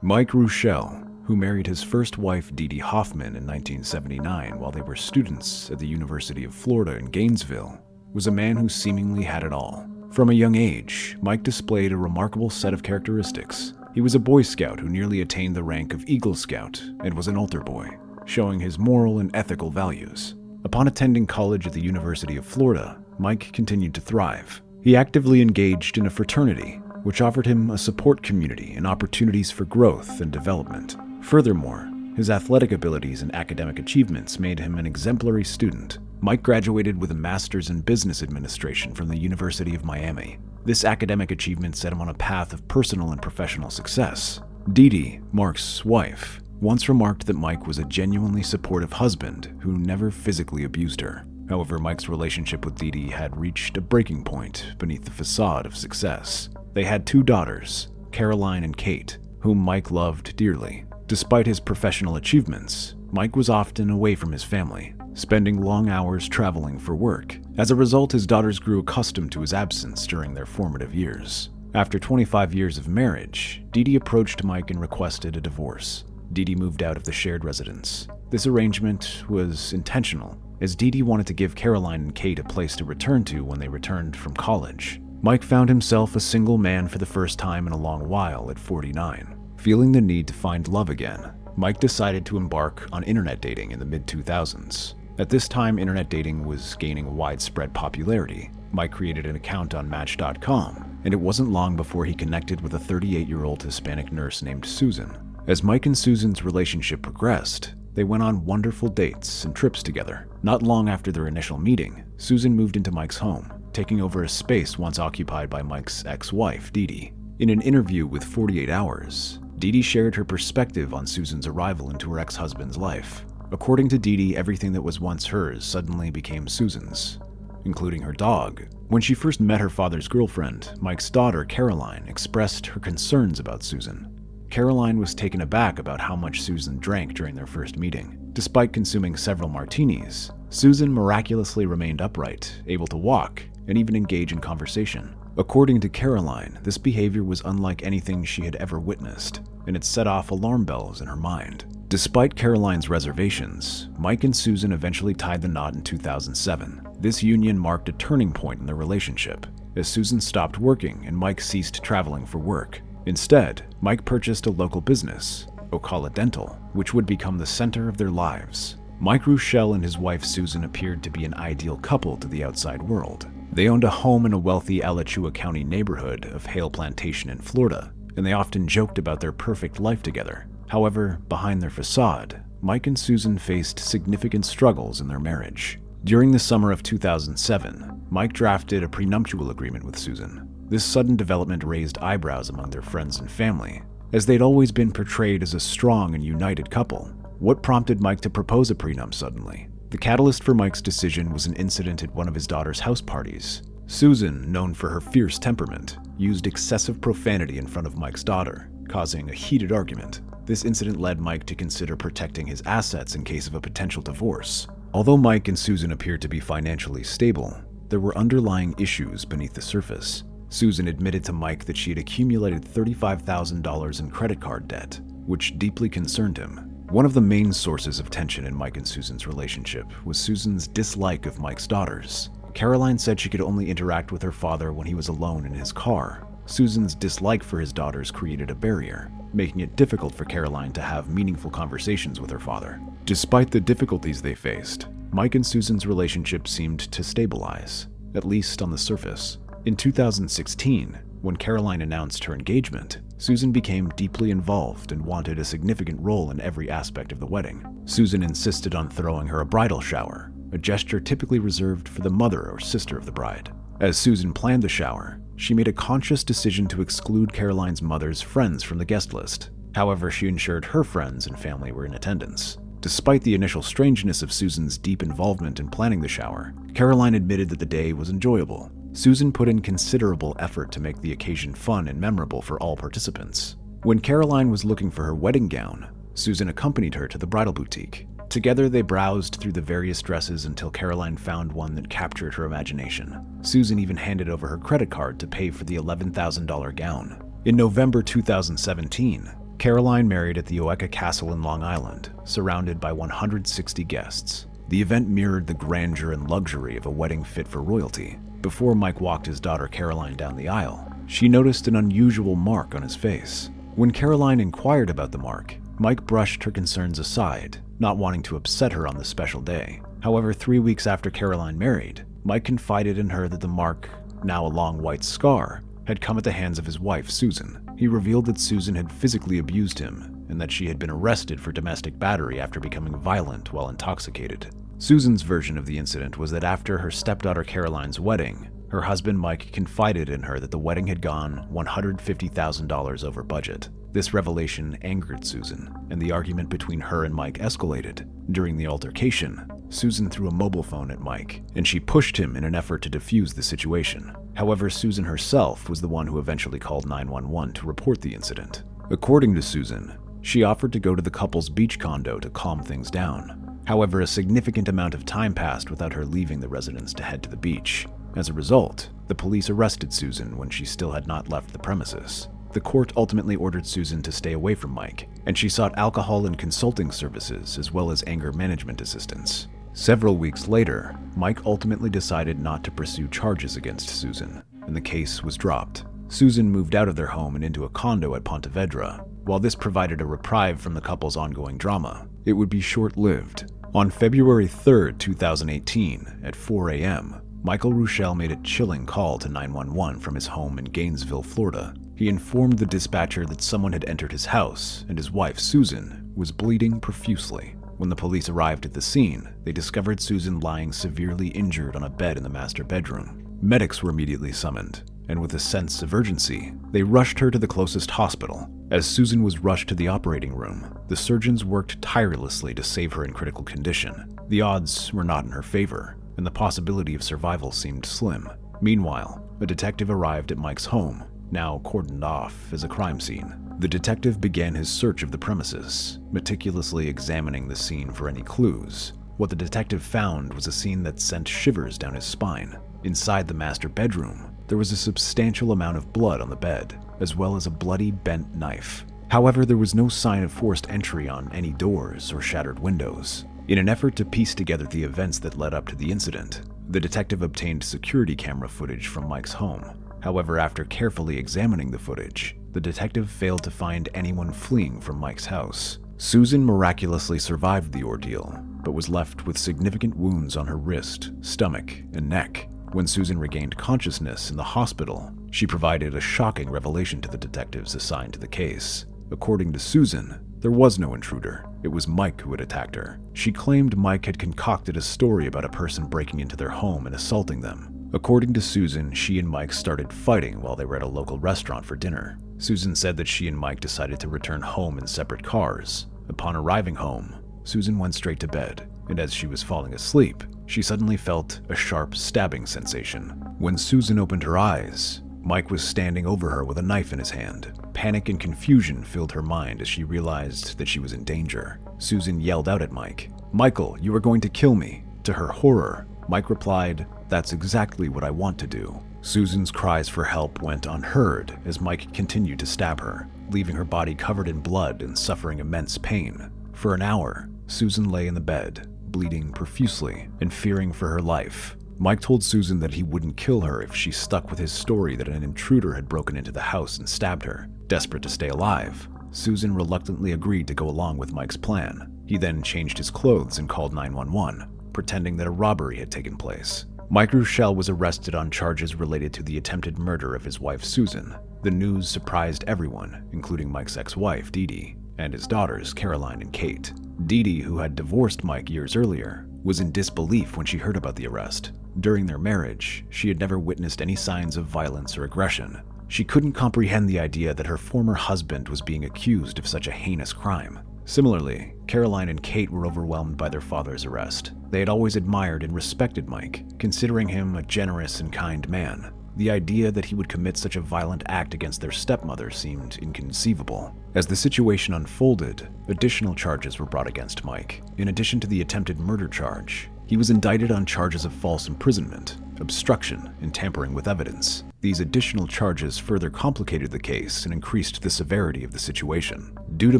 Mike Reuschel, who married his first wife Dee Dee Hoffman in 1979 while they were students at the University of Florida in Gainesville, was a man who seemingly had it all. From a young age, Mike displayed a remarkable set of characteristics. He was a Boy Scout who nearly attained the rank of Eagle Scout and was an altar boy, showing his moral and ethical values. Upon attending college at the University of Florida, Mike continued to thrive. He actively engaged in a fraternity, which offered him a support community and opportunities for growth and development. Furthermore, his athletic abilities and academic achievements made him an exemplary student. Mike graduated with a master's in business administration from the University of Miami. This academic achievement set him on a path of personal and professional success. Dee Dee, Mark's wife, once remarked that Mike was a genuinely supportive husband who never physically abused her. However, Mike's relationship with Dee Dee had reached a breaking point beneath the facade of success. They had 2 daughters, Caroline and Kate, whom Mike loved dearly. Despite his professional achievements, Mike was often away from his family, spending long hours traveling for work. As a result, his daughters grew accustomed to his absence during their formative years. After 25 years of marriage, Dee Dee approached Mike and requested a divorce. Dee Dee moved out of the shared residence. This arrangement was intentional, as Dee Dee wanted to give Caroline and Kate a place to return to when they returned from college. Mike found himself a single man for the first time in a long while at 49. Feeling the need to find love again, Mike decided to embark on internet dating in the mid-2000s. At this time, internet dating was gaining widespread popularity. Mike created an account on Match.com, and it wasn't long before he connected with a 38-year-old Hispanic nurse named Susan. As Mike and Susan's relationship progressed, they went on wonderful dates and trips together. Not long after their initial meeting, Susan moved into Mike's home, taking over a space once occupied by Mike's ex-wife, Dee Dee. In an interview with 48 Hours, Dee Dee shared her perspective on Susan's arrival into her ex-husband's life. According to Dee Dee, everything that was once hers suddenly became Susan's, including her dog. When she first met her father's girlfriend, Mike's daughter, Caroline, expressed her concerns about Susan. Caroline was taken aback about how much Susan drank during their first meeting. Despite consuming several martinis, Susan miraculously remained upright, able to walk, and even engage in conversation. According to Caroline, this behavior was unlike anything she had ever witnessed, and it set off alarm bells in her mind. Despite Caroline's reservations, Mike and Susan eventually tied the knot in 2007. This union marked a turning point in their relationship, as Susan stopped working and Mike ceased traveling for work. Instead, Mike purchased a local business, Ocala Dental, which would become the center of their lives. Mike Reuschel and his wife Susan appeared to be an ideal couple to the outside world. They owned a home in a wealthy Alachua County neighborhood of Hale Plantation in Florida, and they often joked about their perfect life together. However, behind their facade, Mike and Susan faced significant struggles in their marriage. During the summer of 2007, Mike drafted a prenuptial agreement with Susan. This sudden development raised eyebrows among their friends and family, as they'd always been portrayed as a strong and united couple. What prompted Mike to propose a prenup suddenly? The catalyst for Mike's decision was an incident at one of his daughter's house parties. Susan, known for her fierce temperament, used excessive profanity in front of Mike's daughter, causing a heated argument. This incident led Mike to consider protecting his assets in case of a potential divorce. Although Mike and Susan appeared to be financially stable, there were underlying issues beneath the surface. Susan admitted to Mike that she had accumulated $35,000 in credit card debt, which deeply concerned him. One of the main sources of tension in Mike and Susan's relationship was Susan's dislike of Mike's daughters. Caroline said she could only interact with her father when he was alone in his car. Susan's dislike for his daughters created a barrier, making it difficult for Caroline to have meaningful conversations with her father. Despite the difficulties they faced, Mike and Susan's relationship seemed to stabilize, at least on the surface. In 2016, when Caroline announced her engagement, Susan became deeply involved and wanted a significant role in every aspect of the wedding. Susan insisted on throwing her a bridal shower, a gesture typically reserved for the mother or sister of the bride. As Susan planned the shower, she made a conscious decision to exclude Caroline's mother's friends from the guest list. However, she ensured her friends and family were in attendance. Despite the initial strangeness of Susan's deep involvement in planning the shower, Caroline admitted that the day was enjoyable. Susan put in considerable effort to make the occasion fun and memorable for all participants. When Caroline was looking for her wedding gown, Susan accompanied her to the bridal boutique. Together, they browsed through the various dresses until Caroline found one that captured her imagination. Susan even handed over her credit card to pay for the $11,000 gown. In November 2017, Caroline married at the Oeka Castle in Long Island, surrounded by 160 guests. The event mirrored the grandeur and luxury of a wedding fit for royalty. Before Mike walked his daughter Caroline down the aisle, she noticed an unusual mark on his face. When Caroline inquired about the mark, Mike brushed her concerns aside, not wanting to upset her on this special day. However, 3 weeks after Caroline married, Mike confided in her that the mark, now a long white scar, had come at the hands of his wife, Susan. He revealed that Susan had physically abused him and that she had been arrested for domestic battery after becoming violent while intoxicated. Susan's version of the incident was that after her stepdaughter Caroline's wedding, her husband Mike confided in her that the wedding had gone $150,000 over budget. This revelation angered Susan, and the argument between her and Mike escalated. During the altercation, Susan threw a mobile phone at Mike, and she pushed him in an effort to defuse the situation. However, Susan herself was the one who eventually called 911 to report the incident. According to Susan, she offered to go to the couple's beach condo to calm things down. However, a significant amount of time passed without her leaving the residence to head to the beach. As a result, the police arrested Susan when she still had not left the premises. The court ultimately ordered Susan to stay away from Mike, and she sought alcohol and consulting services as well as anger management assistance. Several weeks later, Mike ultimately decided not to pursue charges against Susan, and the case was dropped. Susan moved out of their home and into a condo at Pontevedra. While this provided a reprieve from the couple's ongoing drama, it would be short-lived. On February 3, 2018, at 4 a.m., Michael Reuschel made a chilling call to 911 from his home in Gainesville, Florida. He informed the dispatcher that someone had entered his house and his wife, Susan, was bleeding profusely. When the police arrived at the scene, they discovered Susan lying severely injured on a bed in the master bedroom. Medics were immediately summoned, and with a sense of urgency, they rushed her to the closest hospital. As Susan was rushed to the operating room, the surgeons worked tirelessly to save her in critical condition. The odds were not in her favor, and the possibility of survival seemed slim. Meanwhile, a detective arrived at Mike's home, now cordoned off as a crime scene. The detective began his search of the premises, meticulously examining the scene for any clues. What the detective found was a scene that sent shivers down his spine. Inside the master bedroom, there was a substantial amount of blood on the bed, as well as a bloody bent knife. However, there was no sign of forced entry on any doors or shattered windows. In an effort to piece together the events that led up to the incident, the detective obtained security camera footage from Mike's home. However, after carefully examining the footage, the detective failed to find anyone fleeing from Mike's house. Susan miraculously survived the ordeal, but was left with significant wounds on her wrist, stomach, and neck. When Susan regained consciousness in the hospital, she provided a shocking revelation to the detectives assigned to the case. According to Susan, there was no intruder. It was Mike who had attacked her. She claimed Mike had concocted a story about a person breaking into their home and assaulting them. According to Susan, she and Mike started fighting while they were at a local restaurant for dinner. Susan said that she and Mike decided to return home in separate cars. Upon arriving home, Susan went straight to bed, and as she was falling asleep, she suddenly felt a sharp stabbing sensation. When Susan opened her eyes, Mike was standing over her with a knife in his hand. Panic and confusion filled her mind as she realized that she was in danger. Susan yelled out at Mike, "Michael, you are going to kill me." To her horror, Mike replied, "That's exactly what I want to do." Susan's cries for help went unheard as Mike continued to stab her, leaving her body covered in blood and suffering immense pain. For an hour, Susan lay in the bed, bleeding profusely and fearing for her life. Mike told Susan that he wouldn't kill her if she stuck with his story that an intruder had broken into the house and stabbed her. Desperate to stay alive, Susan reluctantly agreed to go along with Mike's plan. He then changed his clothes and called 911, pretending that a robbery had taken place. Mike Reuschel was arrested on charges related to the attempted murder of his wife Susan. The news surprised everyone, including Mike's ex-wife Dee Dee, and his daughters Caroline and Kate. Dee Dee, who had divorced Mike years earlier, was in disbelief when she heard about the arrest. During their marriage, she had never witnessed any signs of violence or aggression. She couldn't comprehend the idea that her former husband was being accused of such a heinous crime. Similarly, Caroline and Kate were overwhelmed by their father's arrest. They had always admired and respected Mike, considering him a generous and kind man. The idea that he would commit such a violent act against their stepmother seemed inconceivable. As the situation unfolded, additional charges were brought against Mike. In addition to the attempted murder charge, he was indicted on charges of false imprisonment, obstruction, and tampering with evidence. These additional charges further complicated the case and increased the severity of the situation. Due to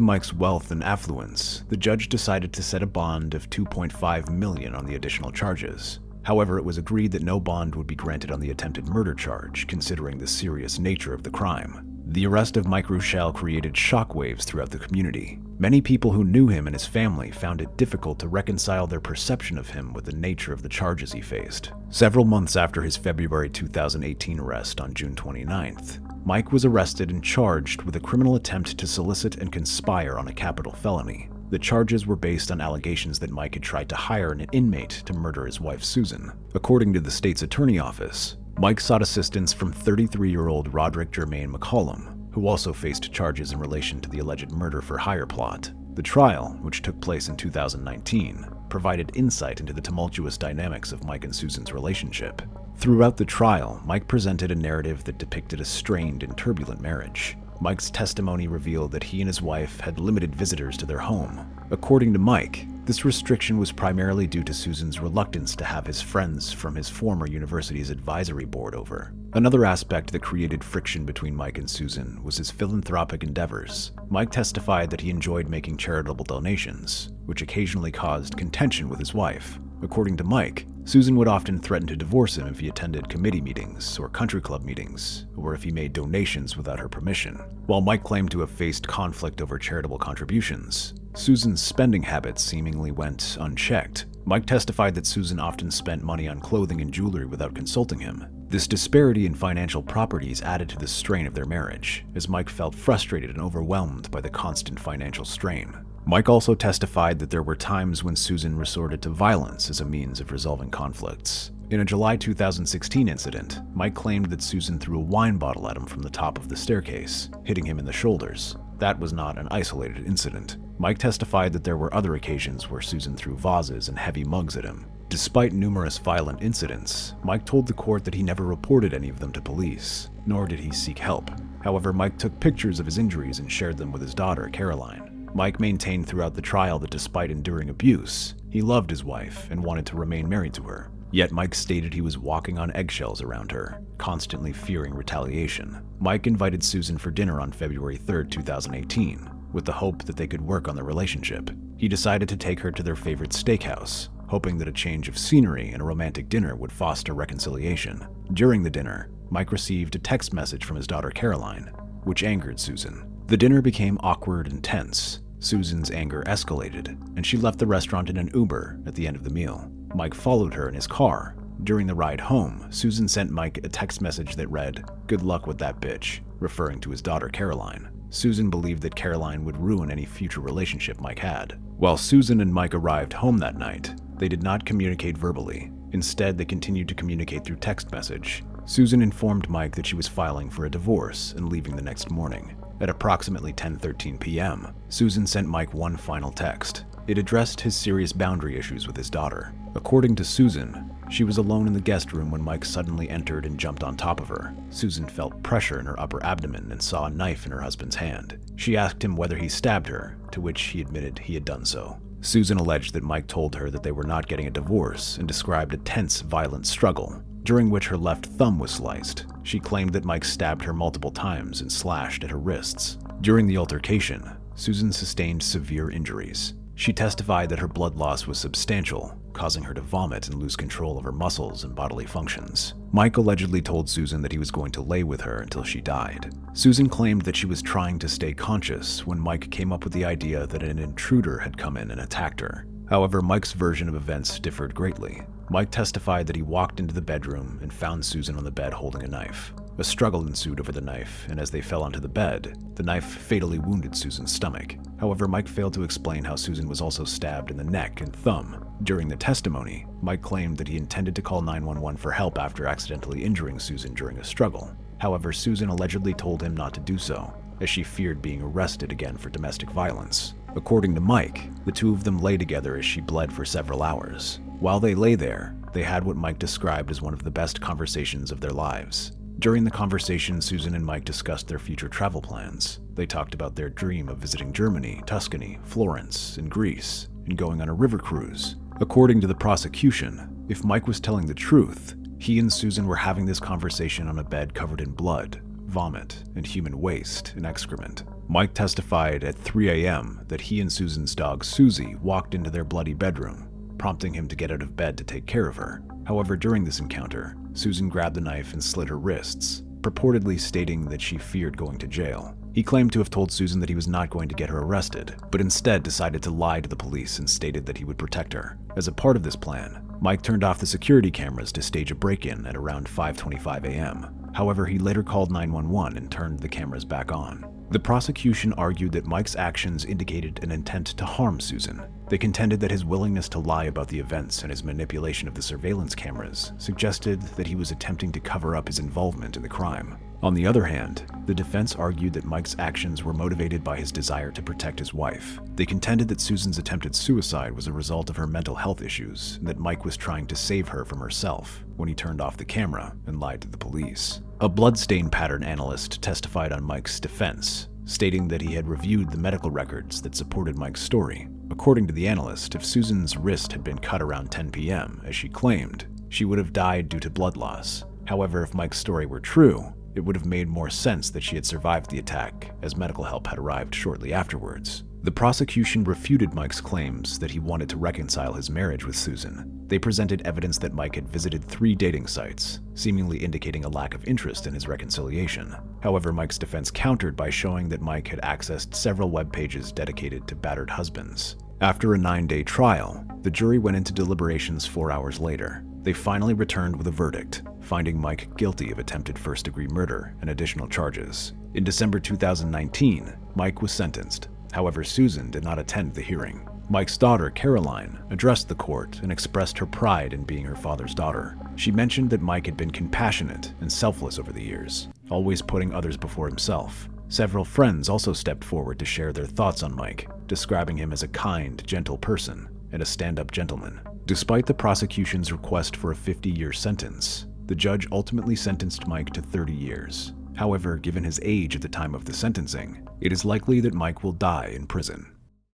Mike's wealth and affluence, the judge decided to set a bond of $2.5 million on the additional charges. However, it was agreed that no bond would be granted on the attempted murder charge, considering the serious nature of the crime. The arrest of Mike Reuschel created shockwaves throughout the community. Many people who knew him and his family found it difficult to reconcile their perception of him with the nature of the charges he faced. Several months after his February 2018 arrest on June 29th, Mike was arrested and charged with a criminal attempt to solicit and conspire on a capital felony. The charges were based on allegations that Mike had tried to hire an inmate to murder his wife Susan. According to the state's attorney office, Mike sought assistance from 33-year-old Roderick Germain McCollum, who also faced charges in relation to the alleged murder-for-hire plot. The trial, which took place in 2019, provided insight into the tumultuous dynamics of Mike and Susan's relationship. Throughout the trial, Mike presented a narrative that depicted a strained and turbulent marriage. Mike's testimony revealed that he and his wife had limited visitors to their home. According to Mike, this restriction was primarily due to Susan's reluctance to have his friends from his former university's advisory board over. Another aspect that created friction between Mike and Susan was his philanthropic endeavors. Mike testified that he enjoyed making charitable donations, which occasionally caused contention with his wife. According to Mike, Susan would often threaten to divorce him if he attended committee meetings or country club meetings, or if he made donations without her permission. While Mike claimed to have faced conflict over charitable contributions, Susan's spending habits seemingly went unchecked. Mike testified that Susan often spent money on clothing and jewelry without consulting him. This disparity in financial properties added to the strain of their marriage, as Mike felt frustrated and overwhelmed by the constant financial strain. Mike also testified that there were times when Susan resorted to violence as a means of resolving conflicts. In a July 2016 incident, Mike claimed that Susan threw a wine bottle at him from the top of the staircase, hitting him in the shoulders. That was not an isolated incident. Mike testified that there were other occasions where Susan threw vases and heavy mugs at him. Despite numerous violent incidents, Mike told the court that he never reported any of them to police, nor did he seek help. However, Mike took pictures of his injuries and shared them with his daughter, Caroline. Mike maintained throughout the trial that despite enduring abuse, he loved his wife and wanted to remain married to her. Yet Mike stated he was walking on eggshells around her, constantly fearing retaliation. Mike invited Susan for dinner on February 3, 2018, with the hope that they could work on their relationship. He decided to take her to their favorite steakhouse, hoping that a change of scenery and a romantic dinner would foster reconciliation. During the dinner, Mike received a text message from his daughter Caroline, which angered Susan. The dinner became awkward and tense. Susan's anger escalated, and she left the restaurant in an Uber at the end of the meal. Mike followed her in his car. During the ride home, Susan sent Mike a text message that read, "Good luck with that bitch," referring to his daughter Caroline. Susan believed that Caroline would ruin any future relationship Mike had. While Susan and Mike arrived home that night, they did not communicate verbally. Instead, they continued to communicate through text message. Susan informed Mike that she was filing for a divorce and leaving the next morning. At approximately 10:13 p.m., Susan sent Mike one final text. It addressed his serious boundary issues with his daughter. According to Susan, she was alone in the guest room when Mike suddenly entered and jumped on top of her. Susan felt pressure in her upper abdomen and saw a knife in her husband's hand. She asked him whether he stabbed her, to which he admitted he had done so. Susan alleged that Mike told her that they were not getting a divorce and described a tense, violent struggle, during which her left thumb was sliced. She claimed that Mike stabbed her multiple times and slashed at her wrists. During the altercation, Susan sustained severe injuries. She testified that her blood loss was substantial, causing her to vomit and lose control of her muscles and bodily functions. Mike allegedly told Susan that he was going to lay with her until she died. Susan claimed that she was trying to stay conscious when Mike came up with the idea that an intruder had come in and attacked her. However, Mike's version of events differed greatly. Mike testified that he walked into the bedroom and found Susan on the bed holding a knife. A struggle ensued over the knife, and as they fell onto the bed, the knife fatally wounded Susan's stomach. However, Mike failed to explain how Susan was also stabbed in the neck and thumb. During the testimony, Mike claimed that he intended to call 911 for help after accidentally injuring Susan during a struggle. However, Susan allegedly told him not to do so, as she feared being arrested again for domestic violence. According to Mike, the two of them lay together as she bled for several hours. While they lay there, they had what Mike described as one of the best conversations of their lives. During the conversation, Susan and Mike discussed their future travel plans. They talked about their dream of visiting Germany, Tuscany, Florence, and Greece, and going on a river cruise. According to the prosecution, if Mike was telling the truth, he and Susan were having this conversation on a bed covered in blood, vomit, and human waste and excrement. Mike testified at 3 a.m. that he and Susan's dog Susie walked into their bloody bedroom, prompting him to get out of bed to take care of her. However, during this encounter, Susan grabbed the knife and slit her wrists, purportedly stating that she feared going to jail. He claimed to have told Susan that he was not going to get her arrested, but instead decided to lie to the police and stated that he would protect her. As a part of this plan, Mike turned off the security cameras to stage a break-in at around 5:25 a.m. However, he later called 911 and turned the cameras back on. The prosecution argued that Mike's actions indicated an intent to harm Susan. They contended that his willingness to lie about the events and his manipulation of the surveillance cameras suggested that he was attempting to cover up his involvement in the crime. On the other hand, the defense argued that Mike's actions were motivated by his desire to protect his wife. They contended that Susan's attempted suicide was a result of her mental health issues and that Mike was trying to save her from herself when he turned off the camera and lied to the police. A bloodstain pattern analyst testified on Mike's defense, stating that he had reviewed the medical records that supported Mike's story. According to the analyst, if Susan's wrist had been cut around 10 p.m., as she claimed, she would have died due to blood loss. However, if Mike's story were true, it would have made more sense that she had survived the attack, as medical help had arrived shortly afterwards. The prosecution refuted Mike's claims that he wanted to reconcile his marriage with Susan. They presented evidence that Mike had visited 3 dating sites, seemingly indicating a lack of interest in his reconciliation. However, Mike's defense countered by showing that Mike had accessed several web pages dedicated to battered husbands. After a 9-day trial, the jury went into deliberations 4 hours later. They finally returned with a verdict, finding Mike guilty of attempted first-degree murder and additional charges. In December 2019, Mike was sentenced. However, Susan did not attend the hearing. Mike's daughter, Caroline, addressed the court and expressed her pride in being her father's daughter. She mentioned that Mike had been compassionate and selfless over the years, always putting others before himself. Several friends also stepped forward to share their thoughts on Mike, describing him as a kind, gentle person and a stand-up gentleman. Despite the prosecution's request for a 50-year sentence, the judge ultimately sentenced Mike to 30 years. However, given his age at the time of the sentencing, it is likely that Mike will die in prison.